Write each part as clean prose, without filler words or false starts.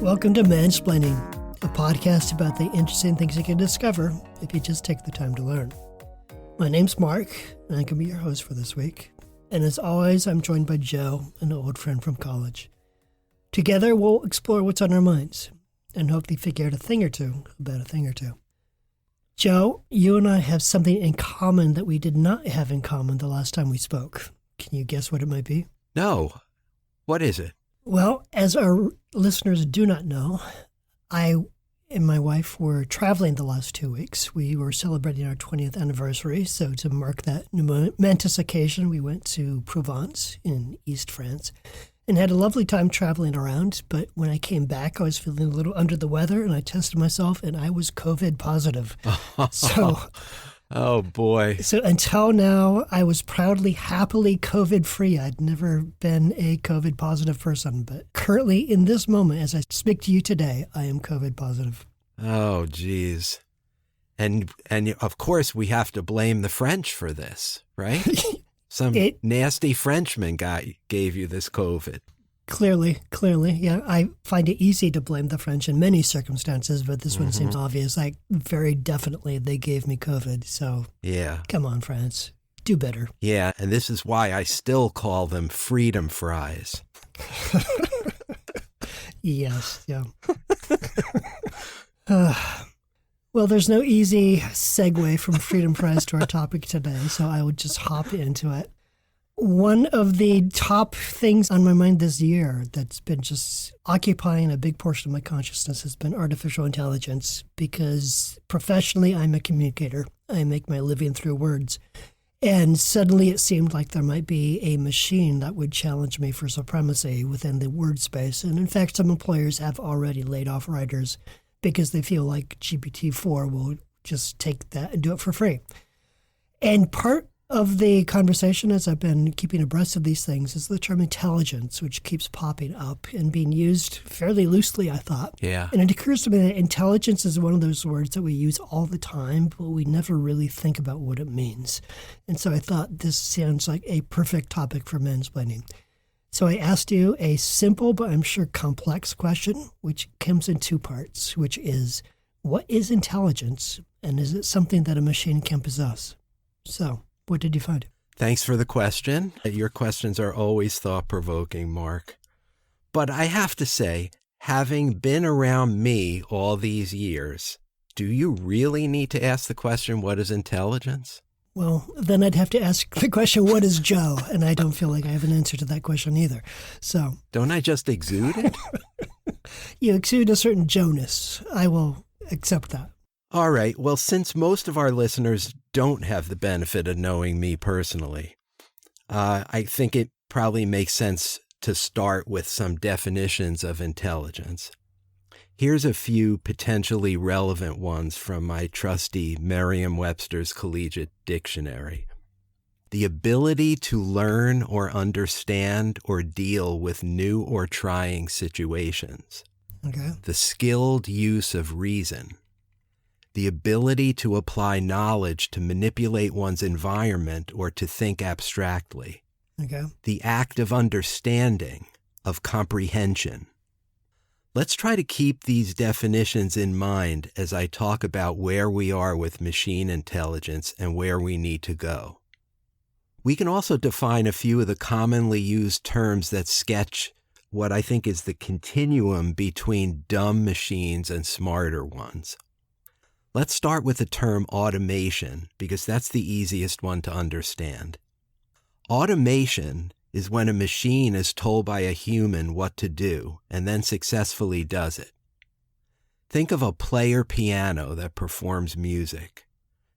Welcome to Mansplaining, a podcast about the interesting things you can discover if you just take the time to learn. My name's Mark, and I can be your host for this week. And as always, I'm joined by Joe, an old friend from college. Together, we'll explore what's on our minds and hopefully figure out a thing or two about a thing or two. Joe, you and I have something in common that we did not have in common the last time we spoke. Can you guess what it might be? No. What is it? Well, as our listeners do not know, I and my wife were traveling the last 2 weeks. We were celebrating our 20th anniversary, so to mark that momentous occasion, we went to Provence in East France and had a lovely time traveling around. But when I came back, I was feeling a little under the weather, and I tested myself, and I was COVID positive. Oh, boy. So until now, I was proudly, happily COVID-free. I'd never been a COVID positive person, but currently in this moment, as I speak to you today, I am COVID positive. Oh, geez. And of course, we have to blame the French for this, right? Some nasty Frenchman gave you this COVID. Clearly. Yeah, I find it easy to blame the French in many circumstances, but this one seems obvious. Like, very definitely they gave me COVID. So, yeah. Come on, France. Do better. Yeah, and this is why I still call them freedom fries. Yes, yeah. Well, there's no easy segue from freedom fries to our topic today, so I would just hop into it. One of the top things on my mind this year that's been just occupying a big portion of my consciousness has been artificial intelligence, because professionally I'm a communicator. I make my living through words. And suddenly it seemed like there might be a machine that would challenge me for supremacy within the word space. And in fact, some employers have already laid off writers because they feel like GPT-4 will just take that and do it for free. And part of the conversation, as I've been keeping abreast of these things, is the term intelligence, which keeps popping up and being used fairly loosely, I thought. Yeah. And it occurs to me that intelligence is one of those words that we use all the time, but we never really think about what it means. And so I thought this sounds like a perfect topic for mansplaining. So I asked you a simple, but I'm sure complex question, which comes in two parts, which is, what is intelligence, and is it something that a machine can possess? So, what did you find? Thanks for the question. Your questions are always thought-provoking, Mark. But I have to say, having been around me all these years, do you really need to ask the question, what is intelligence? Well, then I'd have to ask the question, what is Joe? And I don't feel like I have an answer to that question either. So, don't I just exude it? You exude a certain Joe-ness. I will accept that. All right. Well, since most of our listeners don't have the benefit of knowing me personally, I think it probably makes sense to start with some definitions of intelligence. Here's a few potentially relevant ones from my trusty Merriam-Webster's Collegiate Dictionary. The ability to learn or understand or deal with new or trying situations. Okay. The skilled use of reason. The ability to apply knowledge to manipulate one's environment or to think abstractly. Okay. The act of understanding, of comprehension. Let's try to keep these definitions in mind as I talk about where we are with machine intelligence and where we need to go. We can also define a few of the commonly used terms that sketch what I think is the continuum between dumb machines and smarter ones. Let's start with the term automation, because that's the easiest one to understand. Automation is when a machine is told by a human what to do and then successfully does it. Think of a player piano that performs music.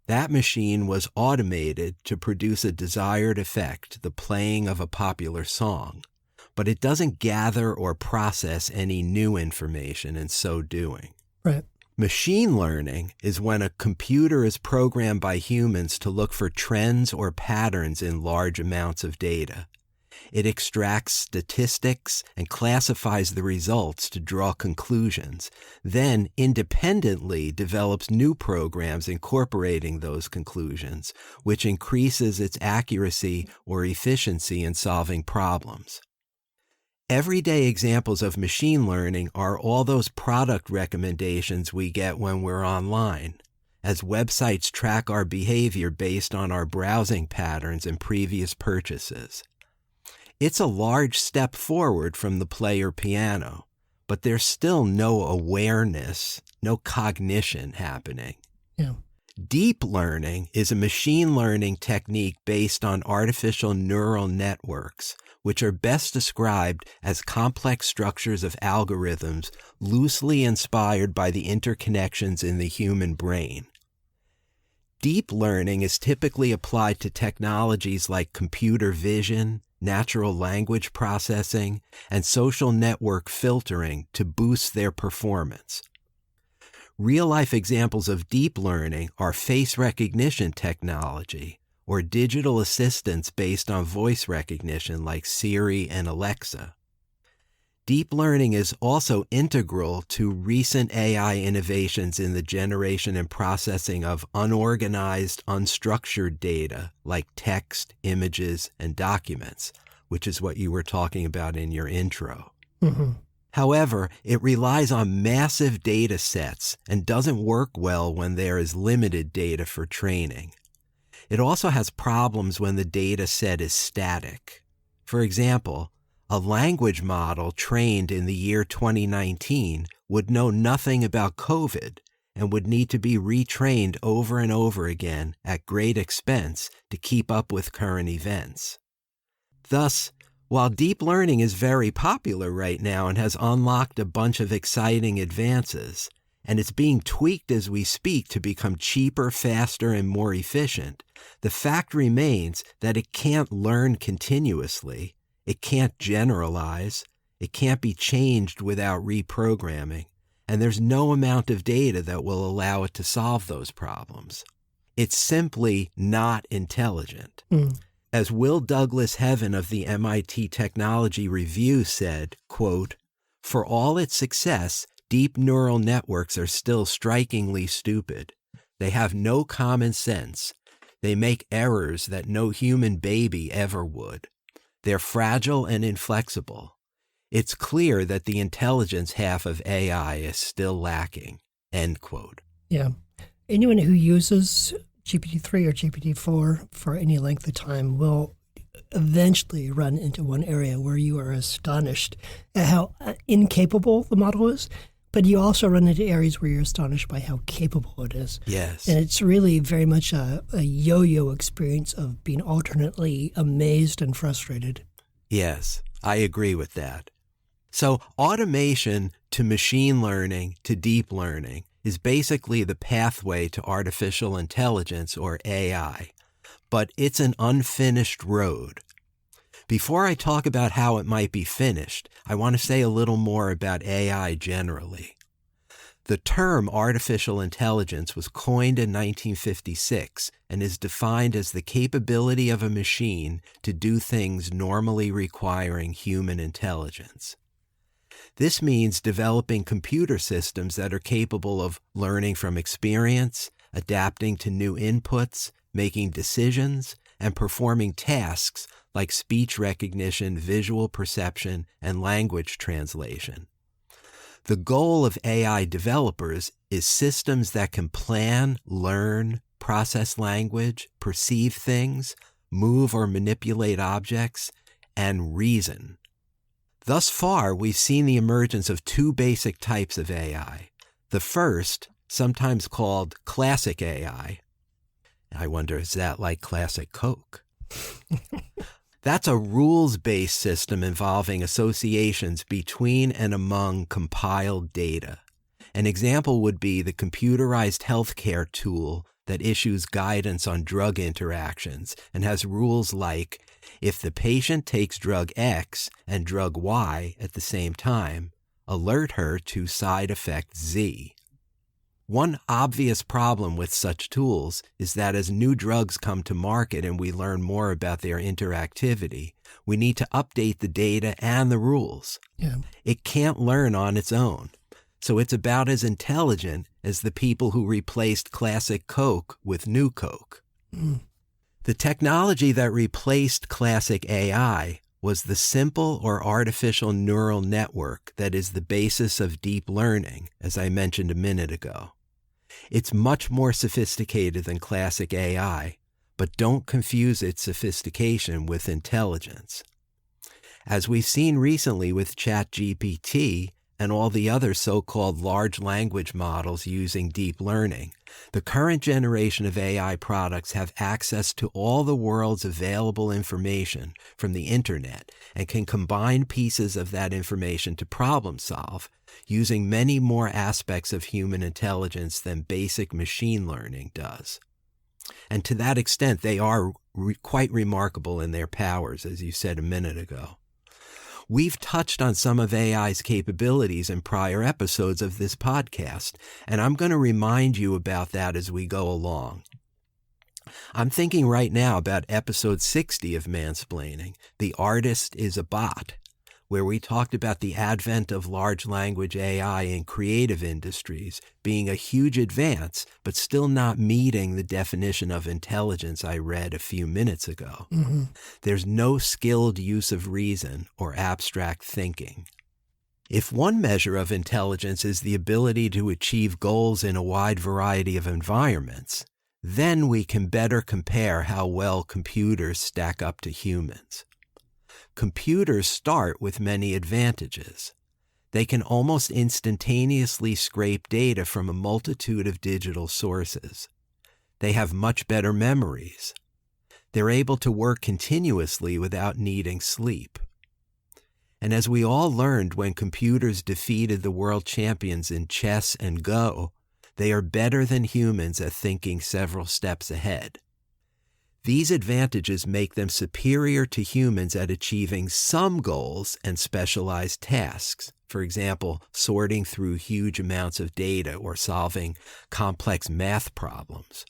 That machine was automated to produce a desired effect, the playing of a popular song, but it doesn't gather or process any new information in so doing. Right. Machine learning is when a computer is programmed by humans to look for trends or patterns in large amounts of data. It extracts statistics and classifies the results to draw conclusions, then independently develops new programs incorporating those conclusions, which increases its accuracy or efficiency in solving problems. Everyday examples of machine learning are all those product recommendations we get when we're online, as websites track our behavior based on our browsing patterns and previous purchases. It's a large step forward from the player piano, but there's still no awareness, no cognition happening. Yeah. Deep learning is a machine learning technique based on artificial neural networks, which are best described as complex structures of algorithms loosely inspired by the interconnections in the human brain. Deep learning is typically applied to technologies like computer vision, natural language processing, and social network filtering to boost their performance. Real-life examples of deep learning are face recognition technology or digital assistants based on voice recognition like Siri and Alexa. Deep learning is also integral to recent AI innovations in the generation and processing of unorganized, unstructured data like text, images, and documents, which is what you were talking about in your intro. Mm-hmm. However, it relies on massive data sets and doesn't work well when there is limited data for training. It also has problems when the data set is static. For example, a language model trained in the year 2019 would know nothing about COVID and would need to be retrained over and over again at great expense to keep up with current events. Thus, while deep learning is very popular right now and has unlocked a bunch of exciting advances, and it's being tweaked as we speak to become cheaper, faster, and more efficient, the fact remains that it can't learn continuously, it can't generalize, it can't be changed without reprogramming, and there's no amount of data that will allow it to solve those problems. It's simply not intelligent. As Will Douglas Heaven of the MIT Technology Review said, quote, "For all its success, deep neural networks are still strikingly stupid. They have no common sense. They make errors that no human baby ever would. They're fragile and inflexible. It's clear that the intelligence half of AI is still lacking." End quote. Yeah. Anyone who uses GPT-3 or GPT-4 for any length of time will eventually run into one area where you are astonished at how incapable the model is, but you also run into areas where you're astonished by how capable it is. Yes. And it's really very much a yo-yo experience of being alternately amazed and frustrated. Yes, I agree with that. So automation to machine learning to deep learning is basically the pathway to artificial intelligence, or AI, but it's an unfinished road. Before I talk about how it might be finished, I want to say a little more about AI generally. The term artificial intelligence was coined in 1956 and is defined as the capability of a machine to do things normally requiring human intelligence. This means developing computer systems that are capable of learning from experience, adapting to new inputs, making decisions, and performing tasks like speech recognition, visual perception, and language translation. The goal of AI developers is systems that can plan, learn, process language, perceive things, move or manipulate objects, and reason. Thus far, we've seen the emergence of two basic types of AI. The first, sometimes called classic AI. I wonder, is that like classic Coke? That's a rules-based system involving associations between and among compiled data. An example would be the computerized healthcare tool that issues guidance on drug interactions and has rules like, if the patient takes drug X and drug Y at the same time, alert her to side effect Z. One obvious problem with such tools is that as new drugs come to market and we learn more about their interactivity, we need to update the data and the rules. Yeah. It can't learn on its own, so it's about as intelligent as the people who replaced classic Coke with new Coke. The technology that replaced classic AI was the simple or artificial neural network that is the basis of deep learning, as I mentioned a minute ago. It's much more sophisticated than classic AI, but don't confuse its sophistication with intelligence. As we've seen recently with ChatGPT and all the other so-called large language models using deep learning, the current generation of AI products have access to all the world's available information from the internet and can combine pieces of that information to problem solve using many more aspects of human intelligence than basic machine learning does. And to that extent, they are quite remarkable in their powers, as you said a minute ago. We've touched on some of AI's capabilities in prior episodes of this podcast, and I'm going to remind you about that as we go along. I'm thinking right now about episode 60 of Mansplaining, The Artist is a Bot, where we talked about the advent of large language AI in creative industries being a huge advance, but still not meeting the definition of intelligence I read a few minutes ago. Mm-hmm. There's no skilled use of reason or abstract thinking. If one measure of intelligence is the ability to achieve goals in a wide variety of environments, then we can better compare how well computers stack up to humans. Computers start with many advantages. They can almost instantaneously scrape data from a multitude of digital sources. They have much better memories. They're able to work continuously without needing sleep. And as we all learned when computers defeated the world champions in chess and Go, they are better than humans at thinking several steps ahead. These advantages make them superior to humans at achieving some goals and specialized tasks. For example, sorting through huge amounts of data or solving complex math problems.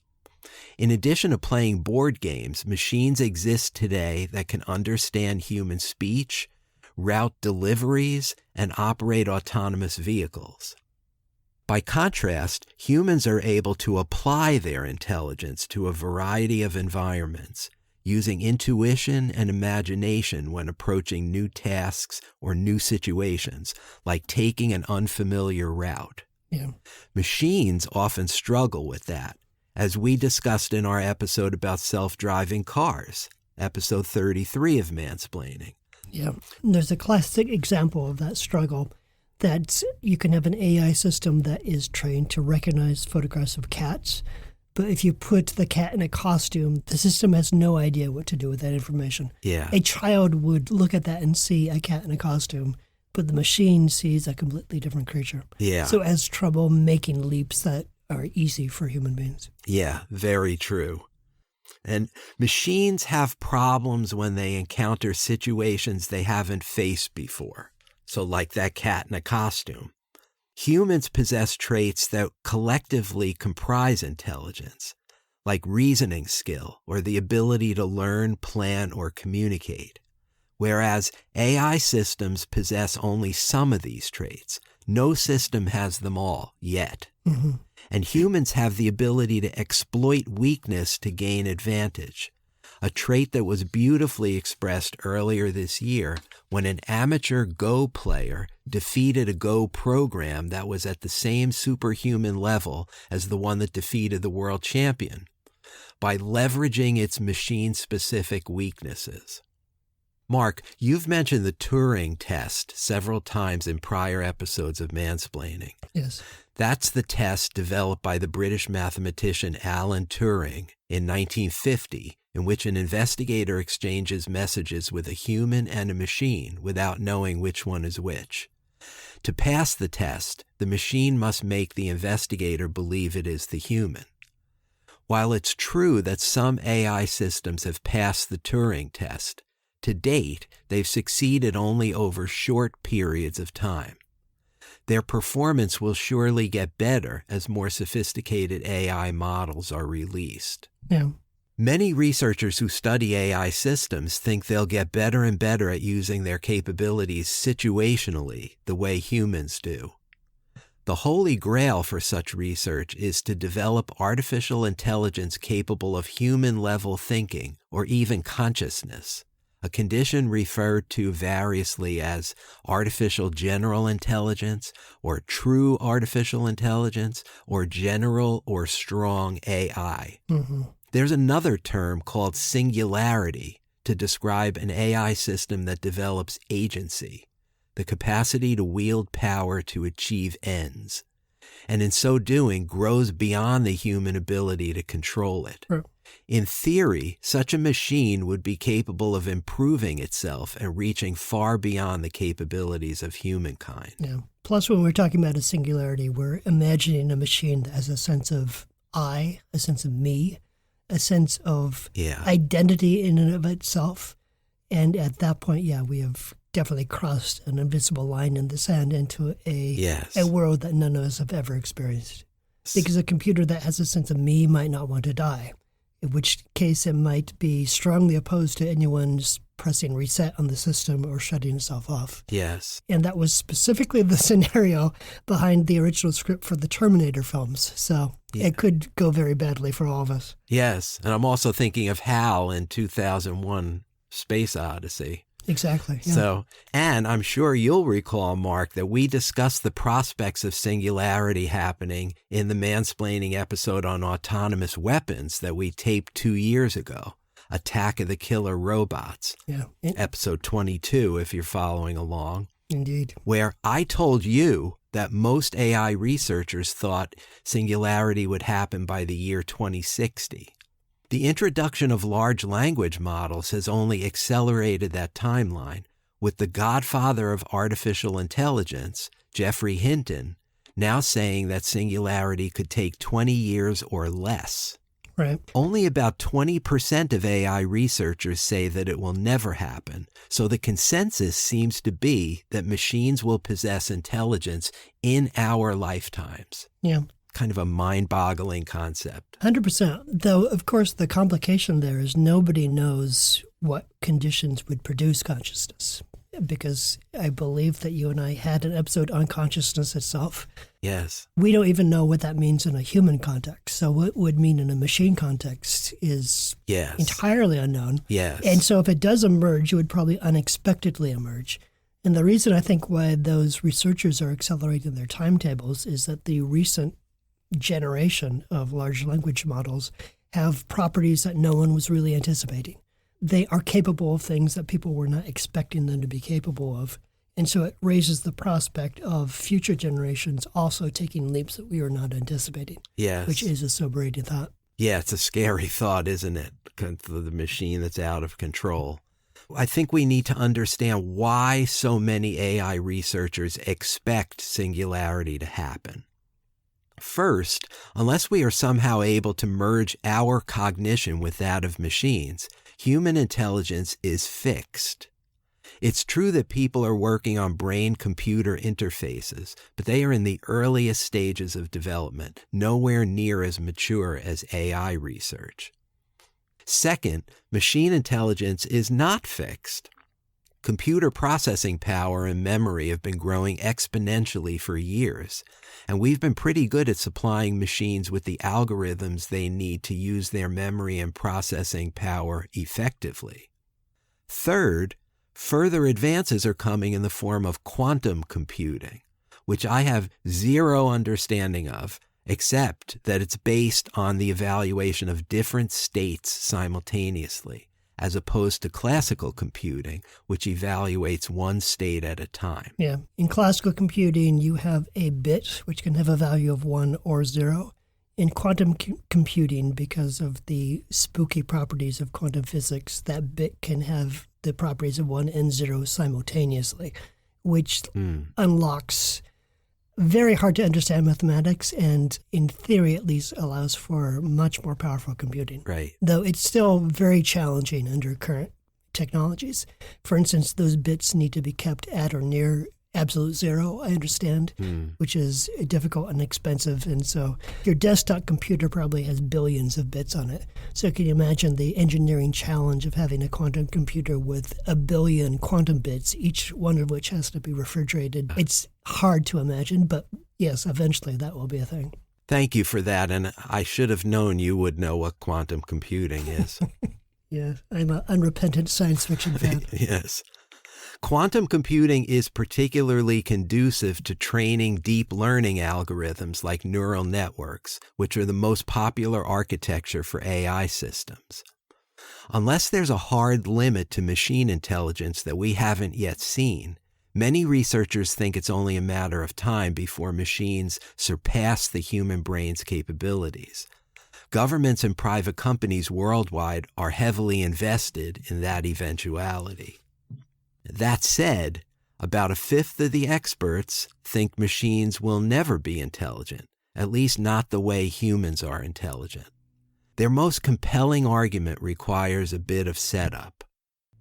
In addition to playing board games, machines exist today that can understand human speech, route deliveries, and operate autonomous vehicles. By contrast, humans are able to apply their intelligence to a variety of environments, using intuition and imagination when approaching new tasks or new situations, like taking an unfamiliar route. Yeah. Machines often struggle with that, as we discussed in our episode about self-driving cars, episode 33 of Mansplaining. Yeah. There's a classic example of that struggle. That you can have an AI system that is trained to recognize photographs of cats, but if you put the cat in a costume, the system has no idea what to do with that information. Yeah. A child would look at that and see a cat in a costume, but the machine sees a completely different creature. Yeah. So it has trouble making leaps that are easy for human beings. Yeah, very true. And machines have problems when they encounter situations they haven't faced before. So like that cat in a costume. Humans possess traits that collectively comprise intelligence, like reasoning skill or the ability to learn, plan, or communicate. Whereas AI systems possess only some of these traits. No system has them all yet. Mm-hmm. And humans have the ability to exploit weakness to gain advantage. A trait that was beautifully expressed earlier this year when an amateur Go player defeated a Go program that was at the same superhuman level as the one that defeated the world champion, by leveraging its machine-specific weaknesses. Mark, you've mentioned the Turing test several times in prior episodes of Mansplaining. Yes. That's the test developed by the British mathematician Alan Turing in 1950, in which an investigator exchanges messages with a human and a machine without knowing which one is which. To pass the test, the machine must make the investigator believe it is the human. While it's true that some AI systems have passed the Turing test, to date, they've succeeded only over short periods of time. Their performance will surely get better as more sophisticated AI models are released. Yeah. Many researchers who study AI systems think they'll get better and better at using their capabilities situationally, the way humans do. The holy grail for such research is to develop artificial intelligence capable of human-level thinking or even consciousness, a condition referred to variously as artificial general intelligence or true artificial intelligence or general or strong AI. Mm-hmm. There's another term called singularity to describe an AI system that develops agency, the capacity to wield power to achieve ends, and in so doing grows beyond the human ability to control it. Right. In theory, such a machine would be capable of improving itself and reaching far beyond the capabilities of humankind. Yeah. Plus, when we're talking about a singularity, we're imagining a machine that has a sense of I, a sense of me, a sense of identity in and of itself. And at that point, we have definitely crossed an invisible line in the sand into a world that none of us have ever experienced. Because a computer that has a sense of me might not want to die, in which case it might be strongly opposed to anyone's pressing reset on the system or shutting itself off. Yes. And that was specifically the scenario behind the original script for the Terminator films. So it could go very badly for all of us. Yes. And I'm also thinking of HAL in 2001 Space Odyssey. Exactly. Yeah. So, and I'm sure you'll recall, Mark, that we discussed the prospects of singularity happening in the mansplaining episode on autonomous weapons that we taped 2 years ago, Attack of the Killer Robots, episode 22, if you're following along. Indeed. Where I told you that most AI researchers thought singularity would happen by the year 2060. The introduction of large language models has only accelerated that timeline, with the godfather of artificial intelligence, Geoffrey Hinton, now saying that singularity could take 20 years or less. Right. Only about 20% of AI researchers say that it will never happen, so the consensus seems to be that machines will possess intelligence in our lifetimes. Yeah. Kind of a mind-boggling concept. 100%. Though, of course, the complication there is nobody knows what conditions would produce consciousness. Because I believe that you and I had an episode on consciousness itself. Yes. We don't even know what that means in a human context. So what would mean in a machine context is entirely unknown. Yes. And so if it does emerge, it would probably unexpectedly emerge. And the reason I think why those researchers are accelerating their timetables is that the recent generation of large language models have properties that no one was really anticipating. They are capable of things that people were not expecting them to be capable of. And so it raises the prospect of future generations also taking leaps that we were not anticipating. Yes. Which is a sobering thought. Yeah, it's a scary thought, isn't it? The machine that's out of control. I think we need to understand why so many AI researchers expect singularity to happen. First, unless we are somehow able to merge our cognition with that of machines, human intelligence is fixed. It's true that people are working on brain-computer interfaces, but they are in the earliest stages of development, nowhere near as mature as AI research. Second, machine intelligence is not fixed. Computer processing power and memory have been growing exponentially for years, and we've been pretty good at supplying machines with the algorithms they need to use their memory and processing power effectively. Third, further advances are coming in the form of quantum computing, which I have zero understanding of, except that it's based on the evaluation of different states simultaneously, as opposed to classical computing, which evaluates one state at a time. Yeah. In classical computing, you have a bit, which can have a value of 1 or 0. In quantum computing, because of the spooky properties of quantum physics, that bit can have the properties of 1 and 0 simultaneously, which unlocks very hard to understand mathematics and, in theory at least, allows for much more powerful computing. Right. Though it's still very challenging under current technologies. For instance, those bits need to be kept at or near absolute zero, I understand, which is difficult and expensive. And so your desktop computer probably has billions of bits on it. So can you imagine the engineering challenge of having a quantum computer with a billion quantum bits, each one of which has to be refrigerated? It's hard to imagine, but yes, eventually that will be a thing. Thank you for that. And I should have known you would know what quantum computing is. Yeah, I'm an unrepentant science fiction fan. Yes. Quantum computing is particularly conducive to training deep learning algorithms like neural networks, which are the most popular architecture for AI systems. Unless there's a hard limit to machine intelligence that we haven't yet seen, many researchers think it's only a matter of time before machines surpass the human brain's capabilities. Governments and private companies worldwide are heavily invested in that eventuality. That said, about a fifth of the experts think machines will never be intelligent, at least not the way humans are intelligent. Their most compelling argument requires a bit of setup.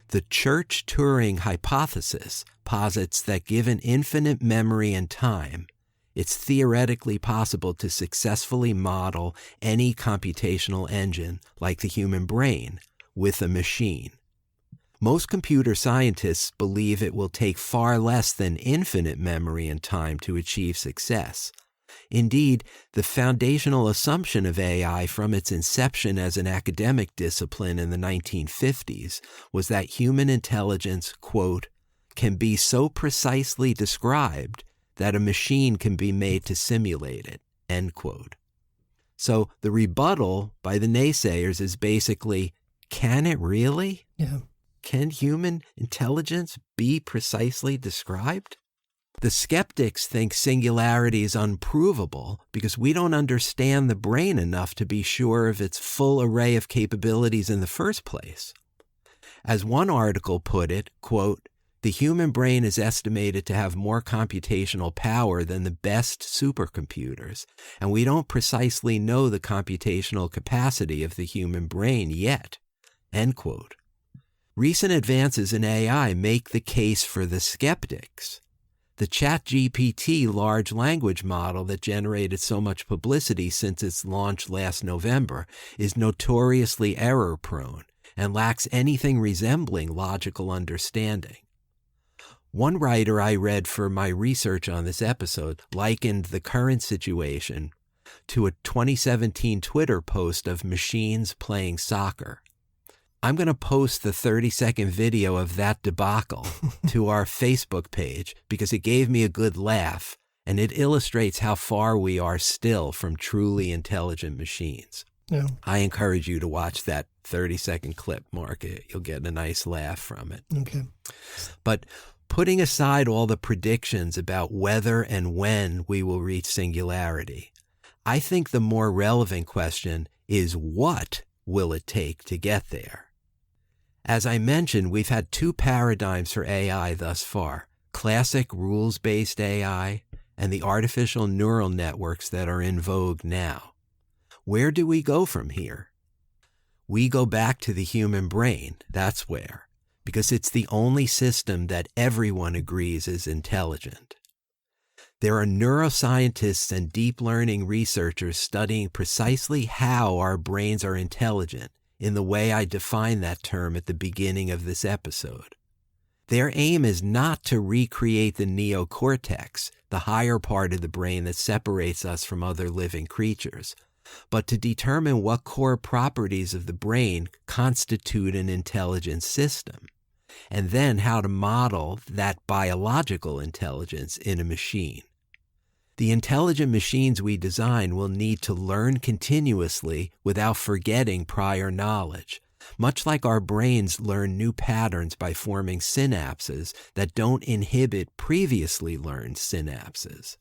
The Church-Turing hypothesis posits that given infinite memory and time, it's theoretically possible to successfully model any computational engine, like the human brain, with a machine. Most computer scientists believe it will take far less than infinite memory and time to achieve success. Indeed, the foundational assumption of AI from its inception as an academic discipline in the 1950s was that human intelligence, quote, can be so precisely described that a machine can be made to simulate it, end quote. So the rebuttal by the naysayers is basically, can it really? Yeah. Can human intelligence be precisely described? The skeptics think singularity is unprovable because we don't understand the brain enough to be sure of its full array of capabilities in the first place. As one article put it, quote, the human brain is estimated to have more computational power than the best supercomputers, and we don't precisely know the computational capacity of the human brain yet, end quote. Recent advances in AI make the case for the skeptics. The ChatGPT large language model that generated so much publicity since its launch last November is notoriously error-prone and lacks anything resembling logical understanding. One writer I read for my research on this episode likened the current situation to a 2017 Twitter post of machines playing soccer. I'm going to post the 30-second video of that debacle to our Facebook page because it gave me a good laugh and it illustrates how far we are still from truly intelligent machines. Yeah. I encourage you to watch that 30-second clip, Mark. You'll get a nice laugh from it. Okay. But putting aside all the predictions about whether and when we will reach singularity, I think the more relevant question is what will it take to get there? As I mentioned, we've had two paradigms for AI thus far, classic rules-based AI and the artificial neural networks that are in vogue now. Where do we go from here? We go back to the human brain, that's where, because it's the only system that everyone agrees is intelligent. There are neuroscientists and deep learning researchers studying precisely how our brains are intelligent in the way I defined that term at the beginning of this episode. Their aim is not to recreate the neocortex, the higher part of the brain that separates us from other living creatures, but to determine what core properties of the brain constitute an intelligent system, and then how to model that biological intelligence in a machine. The intelligent machines we design will need to learn continuously without forgetting prior knowledge, much like our brains learn new patterns by forming synapses that don't inhibit previously learned synapses.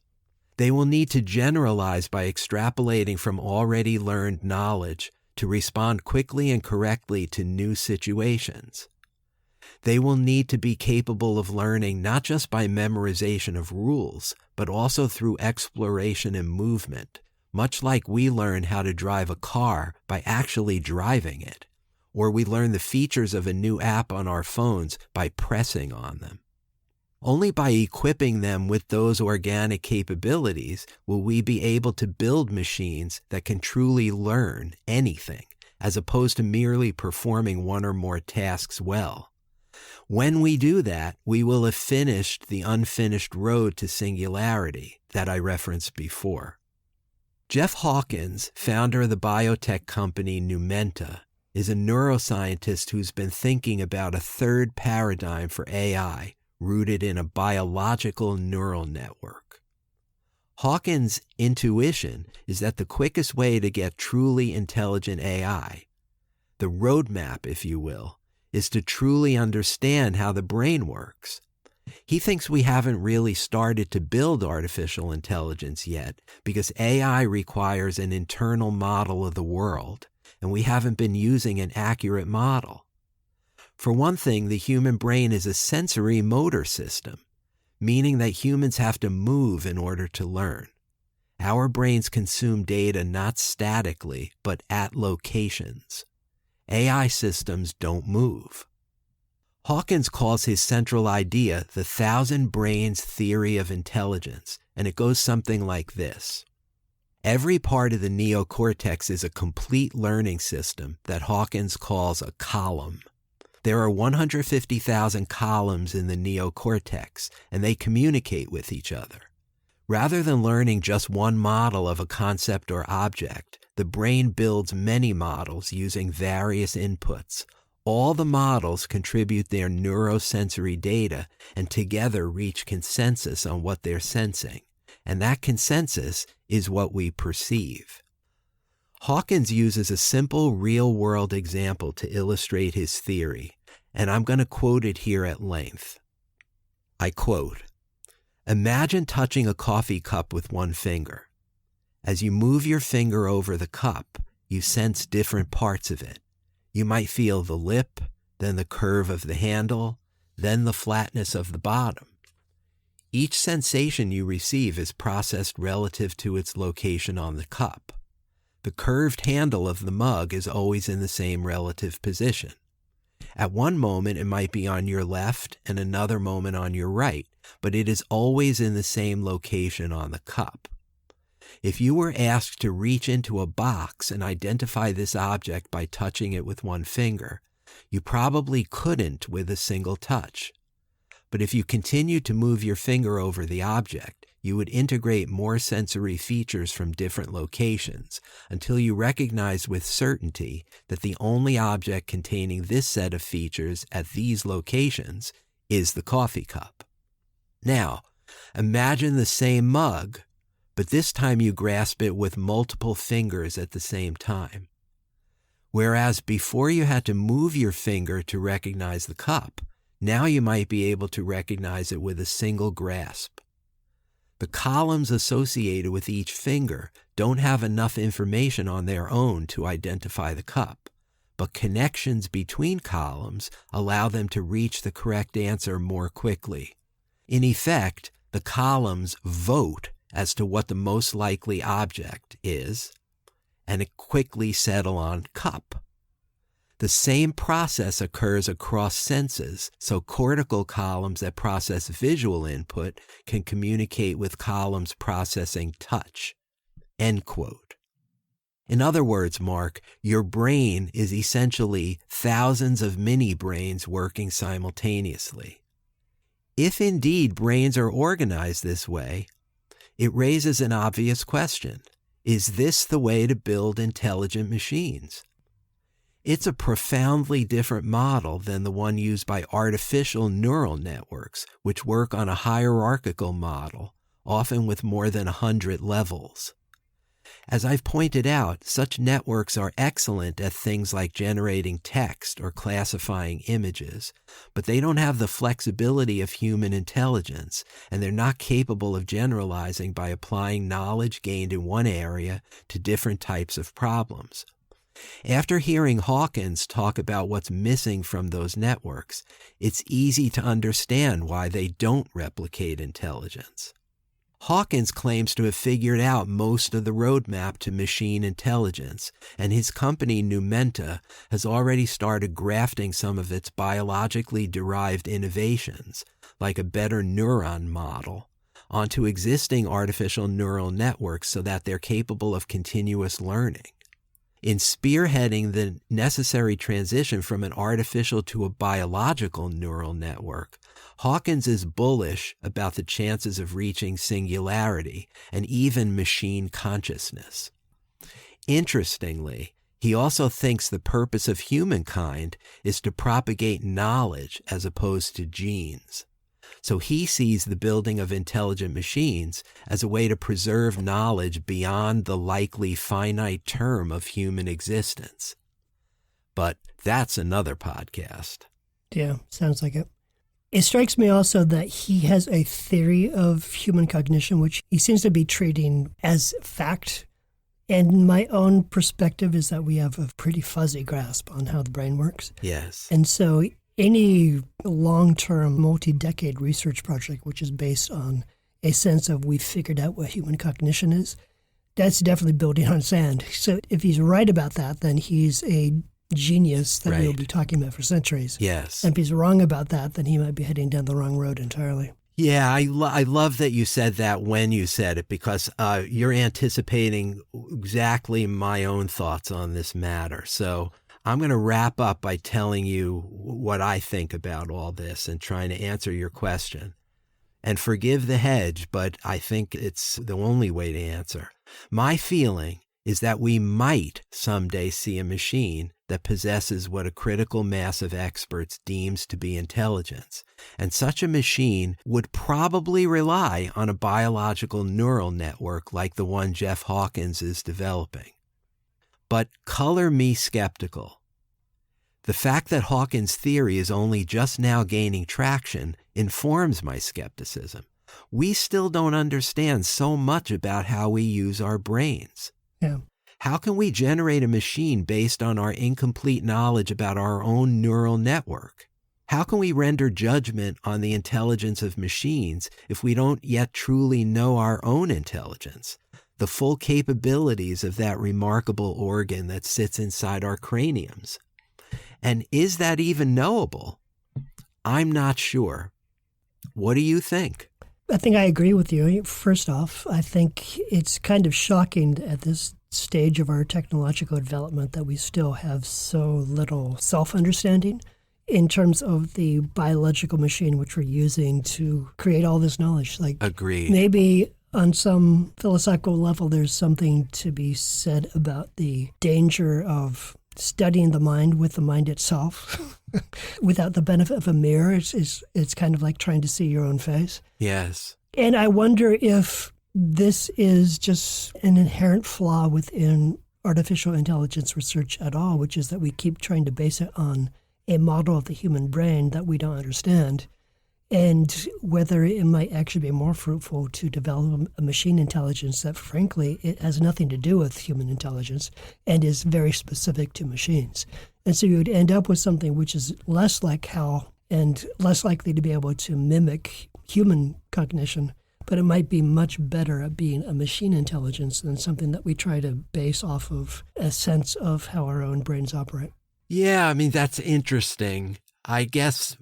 They will need to generalize by extrapolating from already learned knowledge to respond quickly and correctly to new situations. They will need to be capable of learning not just by memorization of rules, but also through exploration and movement, much like we learn how to drive a car by actually driving it, or we learn the features of a new app on our phones by pressing on them. Only by equipping them with those organic capabilities will we be able to build machines that can truly learn anything, as opposed to merely performing one or more tasks well. When we do that, we will have finished the unfinished road to singularity that I referenced before. Jeff Hawkins, founder of the biotech company Numenta, is a neuroscientist who's been thinking about a third paradigm for AI rooted in a biological neural network. Hawkins' intuition is that the quickest way to get truly intelligent AI, the roadmap, if you will, is to truly understand how the brain works. He thinks we haven't really started to build artificial intelligence yet because AI requires an internal model of the world, and we haven't been using an accurate model. For one thing, the human brain is a sensory motor system, meaning that humans have to move in order to learn. Our brains consume data not statically, but at locations. AI systems don't move. Hawkins calls his central idea the thousand brains theory of intelligence, and it goes something like this. Every part of the neocortex is a complete learning system that Hawkins calls a column. There are 150,000 columns in the neocortex, and they communicate with each other. Rather than learning just one model of a concept or object, the brain builds many models using various inputs. All the models contribute their neurosensory data and together reach consensus on what they're sensing. And that consensus is what we perceive. Hawkins uses a simple real-world example to illustrate his theory, and I'm going to quote it here at length. I quote, "Imagine touching a coffee cup with one finger. As you move your finger over the cup, you sense different parts of it. You might feel the lip, then the curve of the handle, then the flatness of the bottom. Each sensation you receive is processed relative to its location on the cup. The curved handle of the mug is always in the same relative position. At one moment it might be on your left and another moment on your right, but it is always in the same location on the cup. If you were asked to reach into a box and identify this object by touching it with one finger, you probably couldn't with a single touch. But if you continued to move your finger over the object, you would integrate more sensory features from different locations until you recognized with certainty that the only object containing this set of features at these locations is the coffee cup. Now, imagine the same mug, but this time you grasp it with multiple fingers at the same time. Whereas before you had to move your finger to recognize the cup, now you might be able to recognize it with a single grasp. The columns associated with each finger don't have enough information on their own to identify the cup, but connections between columns allow them to reach the correct answer more quickly. In effect, the columns vote as to what the most likely object is, and it quickly settle on cup. The same process occurs across senses, so cortical columns that process visual input can communicate with columns processing touch." End quote. In other words, Mark, your brain is essentially thousands of mini-brains working simultaneously. If indeed brains are organized this way, it raises an obvious question. Is this the way to build intelligent machines? It's a profoundly different model than the one used by artificial neural networks, which work on a hierarchical model, often with more than 100 levels. As I've pointed out, such networks are excellent at things like generating text or classifying images, but they don't have the flexibility of human intelligence, and they're not capable of generalizing by applying knowledge gained in one area to different types of problems. After hearing Hawkins talk about what's missing from those networks, it's easy to understand why they don't replicate intelligence. Hawkins claims to have figured out most of the roadmap to machine intelligence, and his company Numenta has already started grafting some of its biologically derived innovations, like a better neuron model, onto existing artificial neural networks so that they're capable of continuous learning. In spearheading the necessary transition from an artificial to a biological neural network, Hawkins is bullish about the chances of reaching singularity and even machine consciousness. Interestingly, He also thinks the purpose of humankind is to propagate knowledge as opposed to genes. So he sees the building of intelligent machines as a way to preserve knowledge beyond the likely finite term of human existence. But that's another podcast. Yeah, sounds like it. It strikes me also that he has a theory of human cognition, which he seems to be treating as fact. And my own perspective is that we have a pretty fuzzy grasp on how the brain works. Yes. And so any long-term, multi-decade research project which is based on a sense of we've figured out what human cognition is, that's definitely building on sand. So if he's right about that, then he's a genius that we'll be talking about for centuries. Yes. And if he's wrong about that, then he might be heading down the wrong road entirely. Yeah, I love that you said that when you said it, because you're anticipating exactly my own thoughts on this matter. So I'm going to wrap up by telling you what I think about all this and trying to answer your question. And forgive the hedge, but I think it's the only way to answer. My feeling is that we might someday see a machine that possesses what a critical mass of experts deems to be intelligence. And such a machine would probably rely on a biological neural network like the one Jeff Hawkins is developing. But color me skeptical. The fact that Hawkins' theory is only just now gaining traction informs my skepticism. We still don't understand so much about how we use our brains. Yeah. How can we generate a machine based on our incomplete knowledge about our own neural network? How can we render judgment on the intelligence of machines if we don't yet truly know our own intelligence, the full capabilities of that remarkable organ that sits inside our craniums? And is that even knowable? I'm not sure. What do you think? I think I agree with you. First off, I think it's kind of shocking at this stage of our technological development that we still have so little self-understanding in terms of the biological machine which we're using to create all this knowledge. Like, agreed. Maybe on some philosophical level, there's something to be said about the danger of studying the mind with the mind itself without the benefit of a mirror. It's kind of like trying to see your own face. Yes. And I wonder if this is just an inherent flaw within artificial intelligence research at all, which is that we keep trying to base it on a model of the human brain that we don't understand, and whether it might actually be more fruitful to develop a machine intelligence that, frankly, it has nothing to do with human intelligence and is very specific to machines. And so you would end up with something which is less like HAL and less likely to be able to mimic human cognition, but it might be much better at being a machine intelligence than something that we try to base off of a sense of how our own brains operate. Yeah, I mean, that's interesting. I guess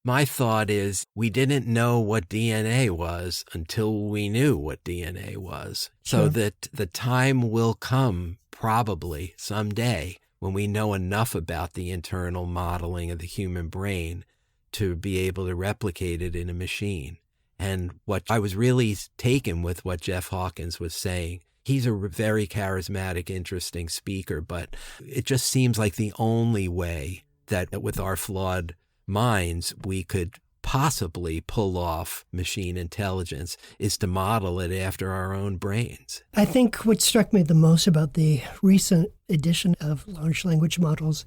my thought is we didn't know what DNA was until we knew what DNA was. So Sure. that the time will come probably someday when we know enough about the internal modeling of the human brain to be able to replicate it in a machine. And what I was really taken with what Jeff Hawkins was saying, he's a very charismatic, interesting speaker, but it just seems like the only way that with our flawed minds we could possibly pull off machine intelligence is to model it after our own brains. I think what struck me the most about the recent edition of large language models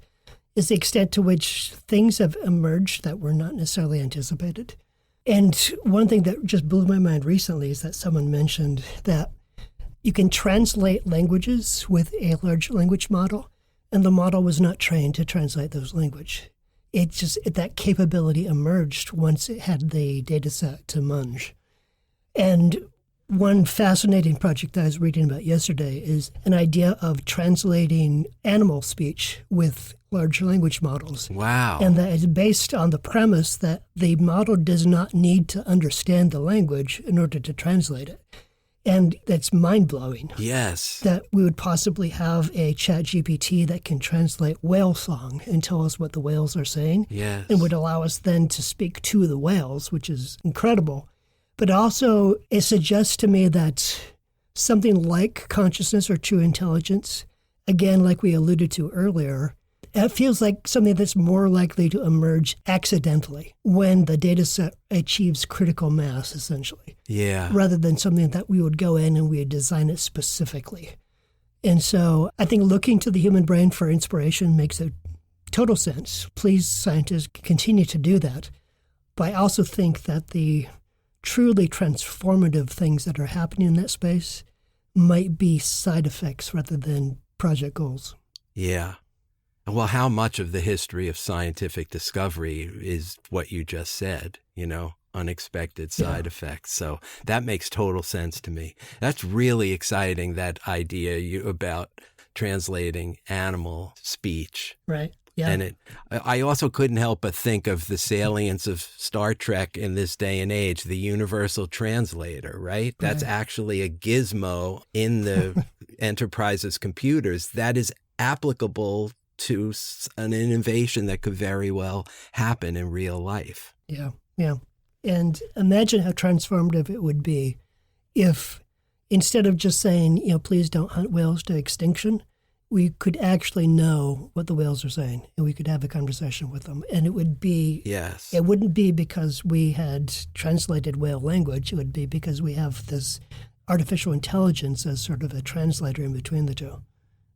is the extent to which things have emerged that were not necessarily anticipated. And one thing that just blew my mind recently is that someone mentioned that you can translate languages with a large language model, and the model was not trained to translate those languages. That capability emerged once it had the data set to munge. And one fascinating project I was reading about yesterday is an idea of translating animal speech with large language models. Wow. And that is based on the premise that the model does not need to understand the language in order to translate it. And that's mind-blowing. Yes. That we would possibly have a chat GPT that can translate whale song and tell us what the whales are saying. Yes. And would allow us then to speak to the whales, which is incredible. But also, it suggests to me that something like consciousness or true intelligence again, like we alluded to earlier, it feels like something that's more likely to emerge accidentally when the data set achieves critical mass, essentially. Yeah. Rather than something that we would go in and we would design it specifically. And so I think looking to the human brain for inspiration makes a total sense. Please, scientists, continue to do that. But I also think that the truly transformative things that are happening in that space might be side effects rather than project goals. Yeah. Well, how much of the history of scientific discovery is what you just said, unexpected side effects. So that makes total sense to me. That's really exciting, that idea about translating animal speech. Right. Yeah. And I also couldn't help but think of the salience of Star Trek in this day and age, the universal translator, right? That's actually a gizmo in the Enterprise's computers that is applicable to an innovation that could very well happen in real life. Yeah, yeah. And imagine how transformative it would be if instead of just saying, please don't hunt whales to extinction, we could actually know what the whales are saying and we could have a conversation with them. And it would be, yes, it wouldn't be because we had translated whale language. It would be because we have this artificial intelligence as sort of a translator in between the two.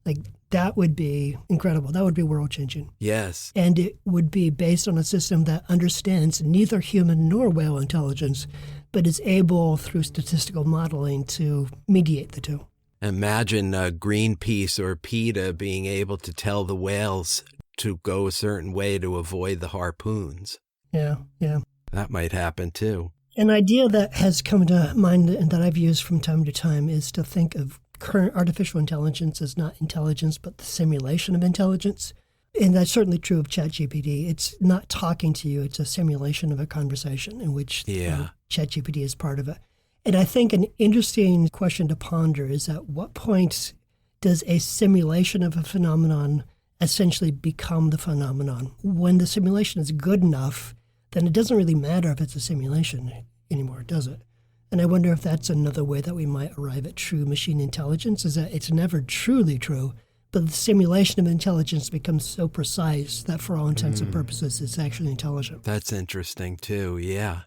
Like, that would be incredible. That would be world-changing. Yes. And it would be based on a system that understands neither human nor whale intelligence, but is able, through statistical modeling, to mediate the two. Imagine Greenpeace or PETA being able to tell the whales to go a certain way to avoid the harpoons. Yeah, yeah. That might happen, too. An idea that has come to mind and that I've used from time to time is to think of current artificial intelligence is not intelligence, but the simulation of intelligence. And that's certainly true of ChatGPT. It's not talking to you. It's a simulation of a conversation in which ChatGPT is part of it. And I think an interesting question to ponder is at what point does a simulation of a phenomenon essentially become the phenomenon? When the simulation is good enough, then it doesn't really matter if it's a simulation anymore, does it? And I wonder if that's another way that we might arrive at true machine intelligence, is that it's never truly true, but the simulation of intelligence becomes so precise that for all intents and purposes, it's actually intelligent. That's interesting, too. Yeah.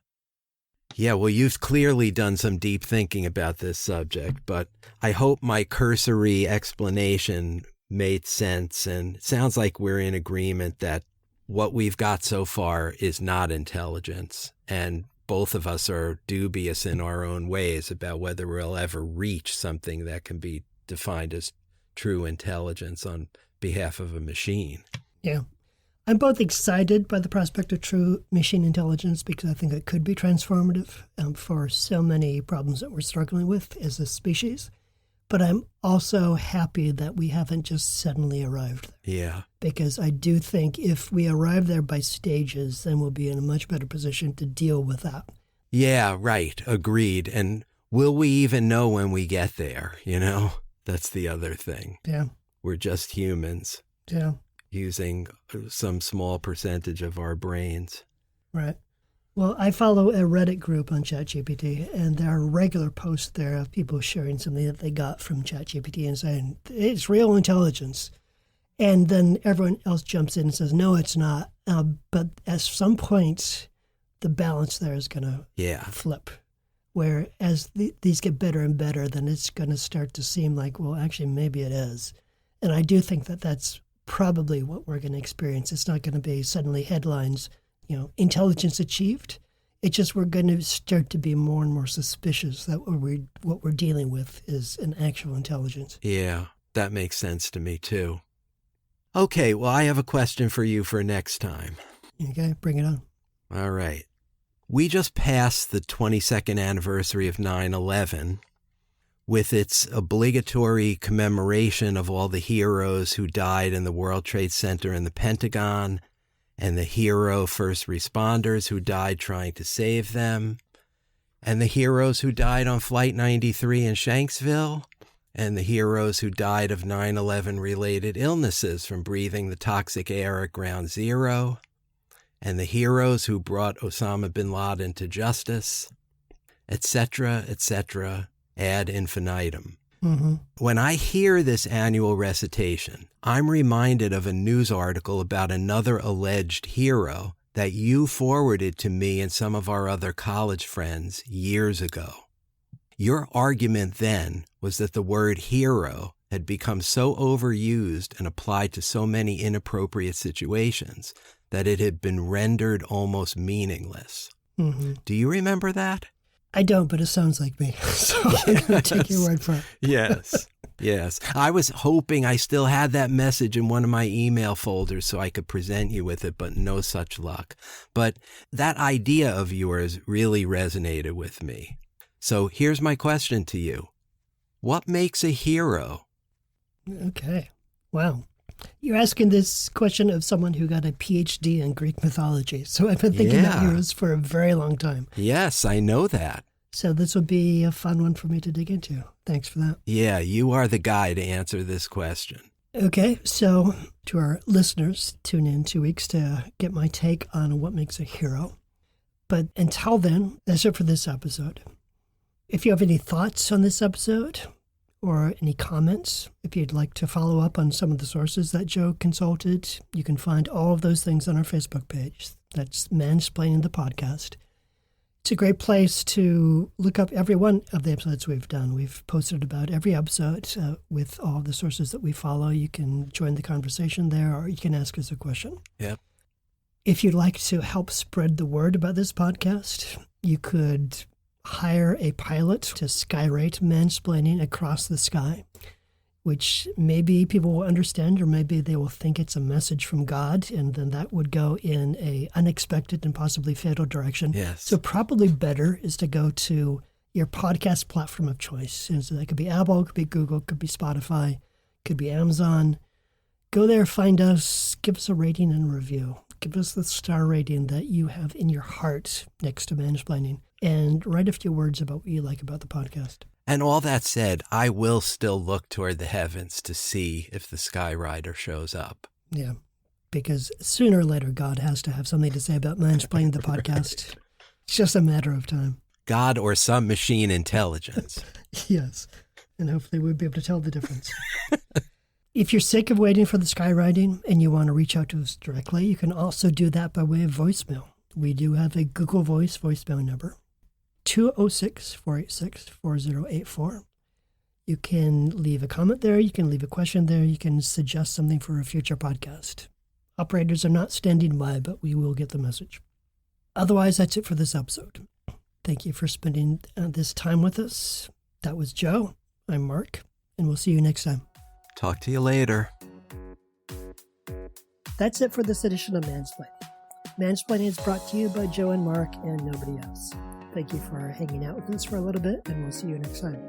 Yeah, well, you've clearly done some deep thinking about this subject, but I hope my cursory explanation made sense. And it sounds like we're in agreement that what we've got so far is not intelligence. And both of us are dubious in our own ways about whether we'll ever reach something that can be defined as true intelligence on behalf of a machine. Yeah. I'm both excited by the prospect of true machine intelligence because I think it could be transformative for so many problems that we're struggling with as a species. But I'm also happy that we haven't just suddenly arrived there. Yeah. Because I do think if we arrive there by stages, then we'll be in a much better position to deal with that. Yeah, right. Agreed. And will we even know when we get there? That's the other thing. Yeah. We're just humans. Yeah. Using some small percentage of our brains. Right. Well, I follow a Reddit group on ChatGPT, and there are regular posts there of people sharing something that they got from ChatGPT and saying, it's real intelligence. And then everyone else jumps in and says, no, it's not. But at some point, the balance there is going to flip. Where as these get better and better, then it's going to start to seem like, well, actually, maybe it is. And I do think that that's probably what we're going to experience. It's not going to be suddenly headlines, intelligence achieved. It's just we're going to start to be more and more suspicious that what we're dealing with is an actual intelligence. Yeah, that makes sense to me too. Okay, well, I have a question for you for next time. Okay, bring it on. All right. We just passed the 22nd anniversary of 9/11. With its obligatory commemoration of all the heroes who died in the World Trade Center and the Pentagon, and the hero first responders who died trying to save them, and the heroes who died on Flight 93 in Shanksville, and the heroes who died of 9/11-related illnesses from breathing the toxic air at Ground Zero, and the heroes who brought Osama bin Laden to justice, etc., ad infinitum. Mm-hmm. When I hear this annual recitation, I'm reminded of a news article about another alleged hero that you forwarded to me and some of our other college friends years ago. Your argument then was that the word hero had become so overused and applied to so many inappropriate situations that it had been rendered almost meaningless. Mm-hmm. Do you remember that? I don't, but it sounds like me. So I'm going to take your word for it. Yes. Yes. I was hoping I still had that message in one of my email folders so I could present you with it, but no such luck. But that idea of yours really resonated with me. So here's my question to you. What makes a hero? Okay. Wow. You're asking this question of someone who got a PhD in Greek mythology. So I've been thinking about heroes for a very long time. Yes, I know that. So this will be a fun one for me to dig into. Thanks for that. Yeah, you are the guy to answer this question. Okay, so to our listeners, tune in 2 weeks to get my take on what makes a hero. But until then, that's it for this episode. If you have any thoughts on this episode or any comments, if you'd like to follow up on some of the sources that Joe consulted, you can find all of those things on our Facebook page. That's Mansplaining the Podcast. It's a great place to look up every one of the episodes we've done. We've posted about every episode with all of the sources that we follow. You can join the conversation there, or you can ask us a question. Yep. If you'd like to help spread the word about this podcast, you could hire a pilot to skyrate mansplaining across the sky, which maybe people will understand, or maybe they will think it's a message from God, and then that would go in a unexpected and possibly fatal direction. Yes. So probably better is to go to your podcast platform of choice. And so that could be Apple, could be Google, could be Spotify, could be Amazon. Go there, find us, give us a rating and review. Give us the star rating that you have in your heart next to mansplaining, and write a few words about what you like about the podcast. And all that said, I will still look toward the heavens to see if the Skyrider shows up. Yeah, because sooner or later, God has to have something to say about mansplaining the podcast. It's just a matter of time. God or some machine intelligence. Yes, and hopefully we'll be able to tell the difference. If you're sick of waiting for the skywriting and you want to reach out to us directly, you can also do that by way of voicemail. We do have a Google Voice voicemail number, 206-486-4084. You can leave a comment there. You can leave a question there. You can suggest something for a future podcast. Operators are not standing by, but we will get the message. Otherwise, that's it for this episode. Thank you for spending this time with us. That was Joe. I'm Mark, and we'll see you next time. Talk to you later. That's it for this edition of Mansplaining. Mansplaining is brought to you by Joe and Mark and nobody else. Thank you for hanging out with us for a little bit, and we'll see you next time.